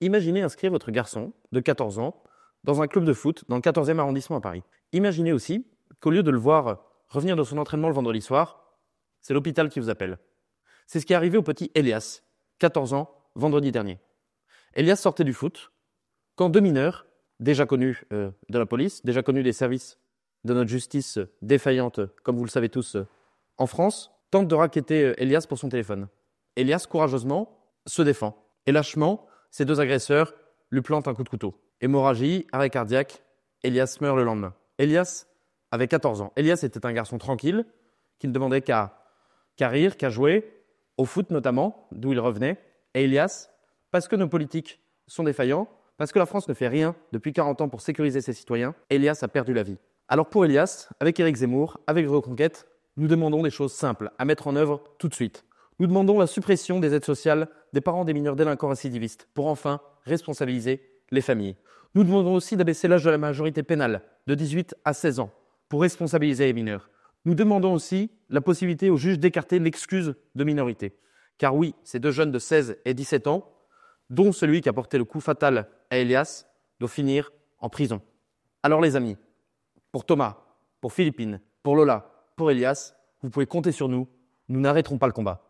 Imaginez inscrire votre garçon de 14 ans dans un club de foot dans le 14e arrondissement à Paris. Imaginez aussi qu'au lieu de le voir revenir de son entraînement le vendredi soir, c'est l'hôpital qui vous appelle. C'est ce qui est arrivé au petit Elias, 14 ans, vendredi dernier. Elias sortait du foot quand deux mineurs, déjà connus de la police, déjà connus des services de notre justice défaillante, comme vous le savez tous, en France, tentent de racketter Elias pour son téléphone. Elias, courageusement, se défend. Et lâchement, ces deux agresseurs lui plantent un coup de couteau. Hémorragie, arrêt cardiaque, Elias meurt le lendemain. Elias avait 14 ans. Elias était un garçon tranquille, qui ne demandait qu'à rire, qu'à jouer, au foot notamment, d'où il revenait. Et Elias, parce que nos politiques sont défaillants, parce que la France ne fait rien depuis 40 ans pour sécuriser ses citoyens, Elias a perdu la vie. Alors pour Elias, avec Éric Zemmour, avec Reconquête, nous demandons des choses simples à mettre en œuvre tout de suite. Nous demandons la suppression des aides sociales des parents des mineurs délinquants récidivistes pour enfin responsabiliser les familles. Nous demandons aussi d'abaisser l'âge de la majorité pénale de 18 à 16 ans pour responsabiliser les mineurs. Nous demandons aussi la possibilité aux juges d'écarter l'excuse de minorité. Car oui, ces deux jeunes de 16 et 17 ans, dont celui qui a porté le coup fatal à Elias, doivent finir en prison. Alors les amis, pour Thomas, pour Philippine, pour Lola, pour Elias, vous pouvez compter sur nous, nous n'arrêterons pas le combat.